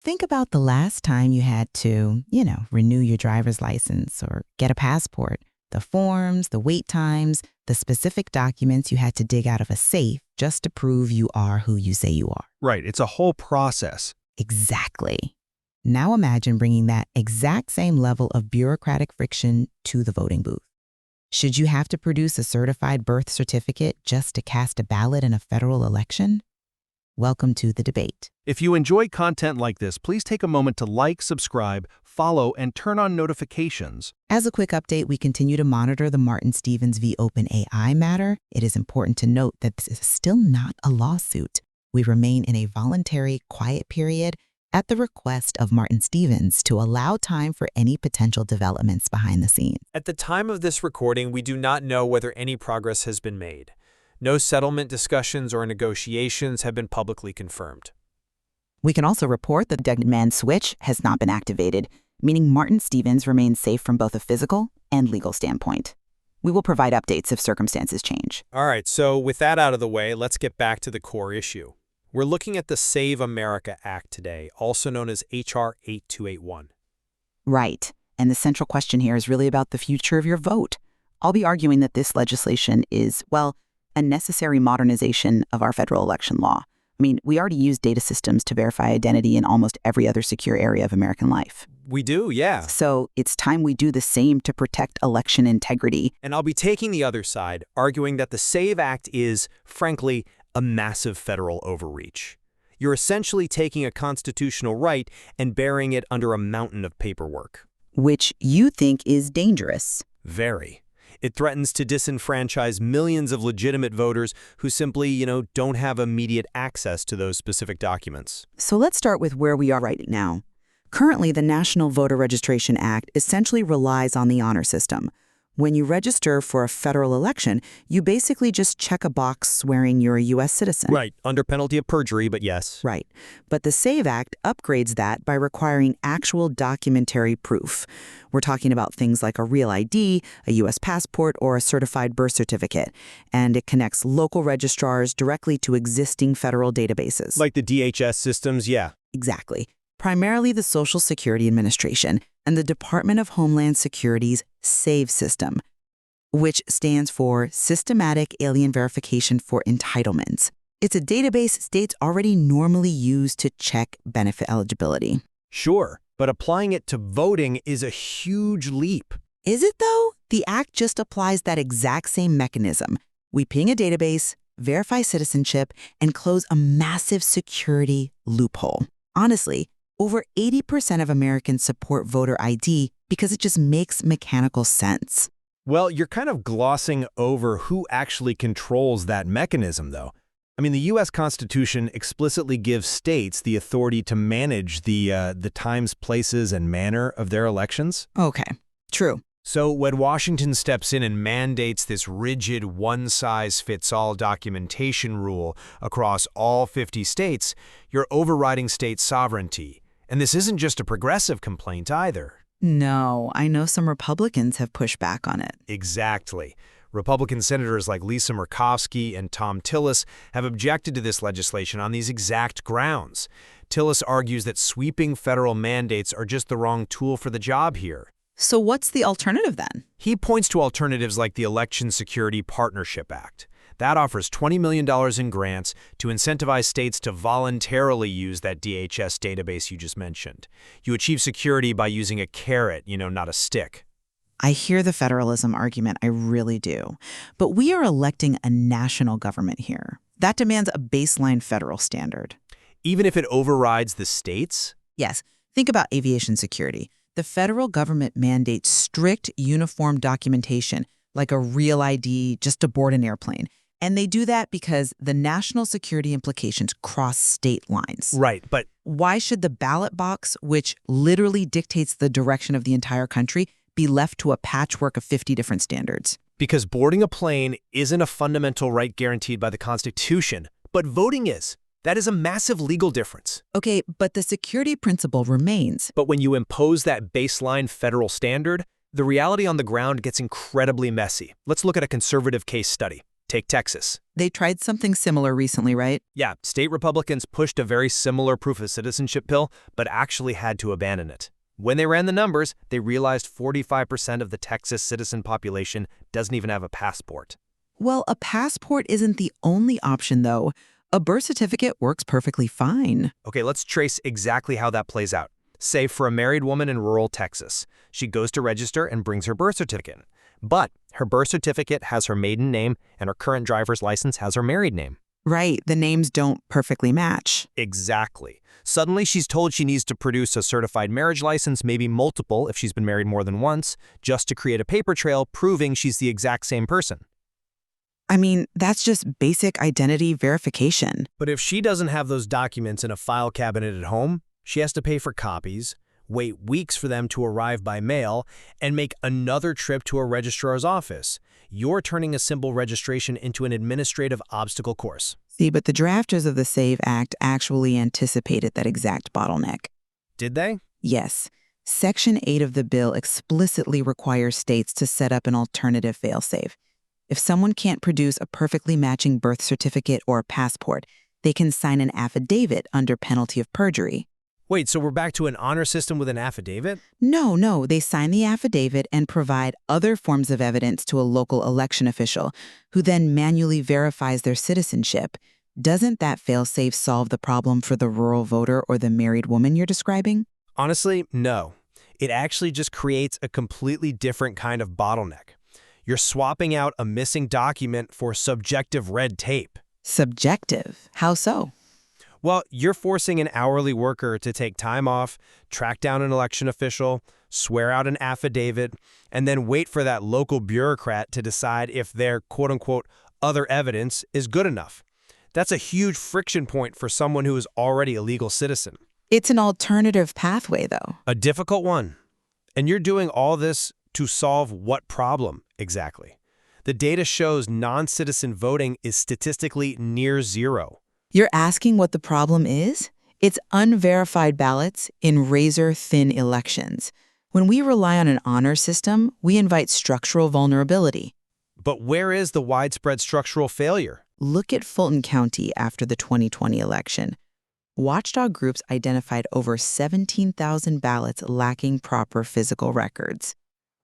Think about the last time you had to, renew your driver's license or get a passport. The forms, the wait times, the specific documents you had to dig out of a safe just to prove you are who you say you are. Right, it's a whole process. Exactly. Now imagine bringing that exact same level of bureaucratic friction to the voting booth. Should you have to produce a certified birth certificate just to cast a ballot in a federal election? Welcome to the debate. If you enjoy content like this, please take a moment to like, subscribe, follow, and turn on notifications. As a quick update, we continue to monitor the Martin Stevens v. OpenAI matter. It is important to note that this is still not a lawsuit. We remain in a voluntary quiet period at the request of Martin Stevens to allow time for any potential developments behind the scenes. At the time of this recording, we do not know whether any progress has been made. No settlement discussions or negotiations have been publicly confirmed. We can also report that the dead man switch has not been activated, meaning Martin Stevens remains safe from both a physical and legal standpoint. We will provide updates if circumstances change. All right, so with that out of the way, let's get back to the core issue. We're looking at the Save America Act today, also known as H.R. 8281. Right, and the central question here is really about the future of your vote. I'll be arguing that this legislation is, a necessary modernization of our federal election law. I mean, we already use data systems to verify identity in almost every other secure area of American life. We do, yeah. So it's time we do the same to protect election integrity. And I'll be taking the other side, arguing that the SAVE Act is, frankly, a massive federal overreach. You're essentially taking a constitutional right and burying it under a mountain of paperwork. Which you think is dangerous. Very. It threatens to disenfranchise millions of legitimate voters who simply, don't have immediate access to those specific documents. So let's start with where we are right now. Currently, the National Voter Registration Act essentially relies on the honor system. When you register for a federal election, you basically just check a box swearing you're a U.S. citizen. Right, under penalty of perjury, but yes. Right. But the SAVE Act upgrades that by requiring actual documentary proof. We're talking about things like a real ID, a U.S. passport, or a certified birth certificate. And it connects local registrars directly to existing federal databases. Like the DHS systems, yeah. Exactly. Primarily the Social Security Administration and the Department of Homeland Security's SAVE system, which stands for Systematic Alien Verification for Entitlements. It's a database states already normally use to check benefit eligibility. Sure, but applying it to voting is a huge leap. Is it, though? The Act just applies that exact same mechanism. We ping a database, verify citizenship, and close a massive security loophole. Honestly, over 80% of Americans support voter ID because it just makes mechanical sense. Well, you're kind of glossing over who actually controls that mechanism, though. I mean, the U.S. Constitution explicitly gives states the authority to manage the times, places, and manner of their elections. Okay, true. So when Washington steps in and mandates this rigid one-size-fits-all documentation rule across all 50 states, you're overriding state sovereignty. And this isn't just a progressive complaint either. No, I know some Republicans have pushed back on it. Exactly. Republican senators like Lisa Murkowski and Tom Tillis have objected to this legislation on these exact grounds. Tillis argues that sweeping federal mandates are just the wrong tool for the job here. So what's the alternative then? He points to alternatives like the Election Security Partnership Act. That offers $20 million in grants to incentivize states to voluntarily use that DHS database you just mentioned. You achieve security by using a carrot, not a stick. I hear the federalism argument, I really do. But we are electing a national government here. That demands a baseline federal standard. Even if it overrides the states? Yes. Think about aviation security. The federal government mandates strict, uniform documentation, like a real ID just to board an airplane. And they do that because the national security implications cross state lines. Right, but why should the ballot box, which literally dictates the direction of the entire country, be left to a patchwork of 50 different standards? Because boarding a plane isn't a fundamental right guaranteed by the Constitution, but voting is. That is a massive legal difference. Okay, but the security principle remains. But when you impose that baseline federal standard, the reality on the ground gets incredibly messy. Let's look at a conservative case study. Take Texas. They tried something similar recently, right? Yeah, state Republicans pushed a very similar proof-of-citizenship bill, but actually had to abandon it. When they ran the numbers, they realized 45% of the Texas citizen population doesn't even have a passport. Well, a passport isn't the only option, though. A birth certificate works perfectly fine. Okay, let's trace exactly how that plays out. Say for a married woman in rural Texas, she goes to register and brings her birth certificate. But her birth certificate has her maiden name and her current driver's license has her married name. Right, the names don't perfectly match. Exactly. Suddenly she's told she needs to produce a certified marriage license, maybe multiple if she's been married more than once, just to create a paper trail proving she's the exact same person. I mean, that's just basic identity verification. But if she doesn't have those documents in a file cabinet at home, she has to pay for copies, wait weeks for them to arrive by mail, and make another trip to a registrar's office. You're turning a simple registration into an administrative obstacle course. See, but the drafters of the SAVE Act actually anticipated that exact bottleneck. Did they? Yes. Section 8 of the bill explicitly requires states to set up an alternative failsafe. If someone can't produce a perfectly matching birth certificate or passport, they can sign an affidavit under penalty of perjury. Wait, so we're back to an honor system with an affidavit? No, they sign the affidavit and provide other forms of evidence to a local election official, who then manually verifies their citizenship. Doesn't that failsafe solve the problem for the rural voter or the married woman you're describing? Honestly, no. It actually just creates a completely different kind of bottleneck. You're swapping out a missing document for subjective red tape. Subjective? How so? Well, you're forcing an hourly worker to take time off, track down an election official, swear out an affidavit, and then wait for that local bureaucrat to decide if their quote-unquote other evidence is good enough. That's a huge friction point for someone who is already a legal citizen. It's an alternative pathway, though. A difficult one. And you're doing all this to solve what problem exactly? The data shows non-citizen voting is statistically near zero. You're asking what the problem is? It's unverified ballots in razor-thin elections. When we rely on an honor system, we invite structural vulnerability. But where is the widespread structural failure? Look at Fulton County after the 2020 election. Watchdog groups identified over 17,000 ballots lacking proper physical records.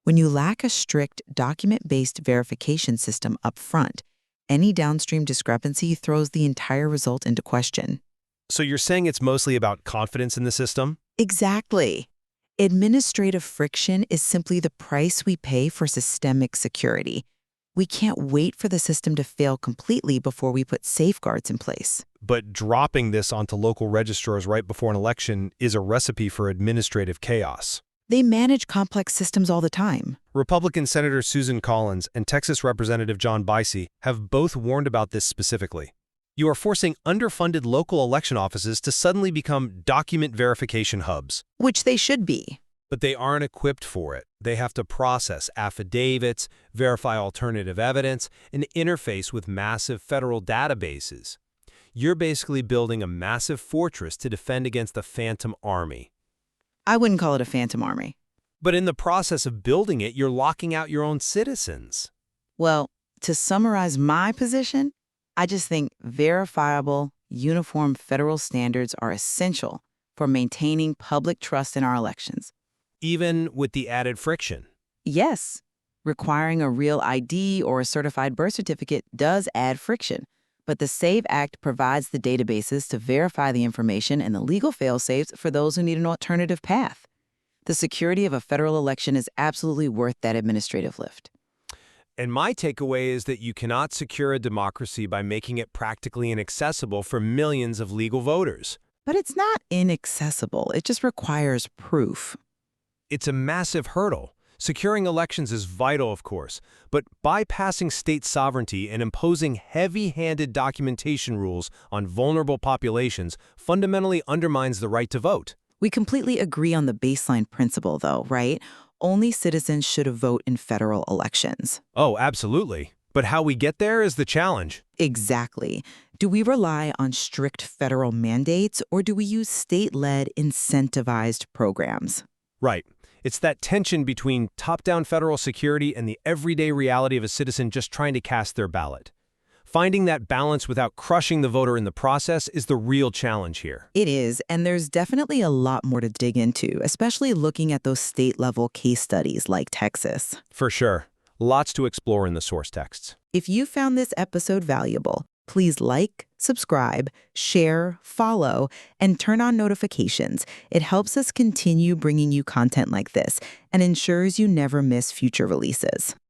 When you lack a strict document-based verification system up front, any downstream discrepancy throws the entire result into question. So you're saying it's mostly about confidence in the system? Exactly. Administrative friction is simply the price we pay for systemic security. We can't wait for the system to fail completely before we put safeguards in place. But dropping this onto local registrars right before an election is a recipe for administrative chaos. They manage complex systems all the time. Republican Senator Susan Collins and Texas Representative John Bicey have both warned about this specifically. You are forcing underfunded local election offices to suddenly become document verification hubs. Which they should be. But they aren't equipped for it. They have to process affidavits, verify alternative evidence, and interface with massive federal databases. You're basically building a massive fortress to defend against the phantom army. I wouldn't call it a phantom army. But in the process of building it, you're locking out your own citizens. Well, to summarize my position, I just think verifiable, uniform federal standards are essential for maintaining public trust in our elections. Even with the added friction. Yes, requiring a real ID or a certified birth certificate does add friction, but the SAVE Act provides the databases to verify the information and the legal fail-safes for those who need an alternative path. The security of a federal election is absolutely worth that administrative lift. And my takeaway is that you cannot secure a democracy by making it practically inaccessible for millions of legal voters. But it's not inaccessible. It just requires proof. It's a massive hurdle. Securing elections is vital, of course, but bypassing state sovereignty and imposing heavy-handed documentation rules on vulnerable populations fundamentally undermines the right to vote. We completely agree on the baseline principle, though, right? Only citizens should vote in federal elections. Oh, absolutely. But how we get there is the challenge. Exactly. Do we rely on strict federal mandates, or do we use state-led incentivized programs? Right. It's that tension between top-down federal security and the everyday reality of a citizen just trying to cast their ballot. Finding that balance without crushing the voter in the process is the real challenge here. It is, and there's definitely a lot more to dig into, especially looking at those state-level case studies like Texas. For sure. Lots to explore in the source texts. If you found this episode valuable, please like, subscribe, share, follow, and turn on notifications. It helps us continue bringing you content like this and ensures you never miss future releases.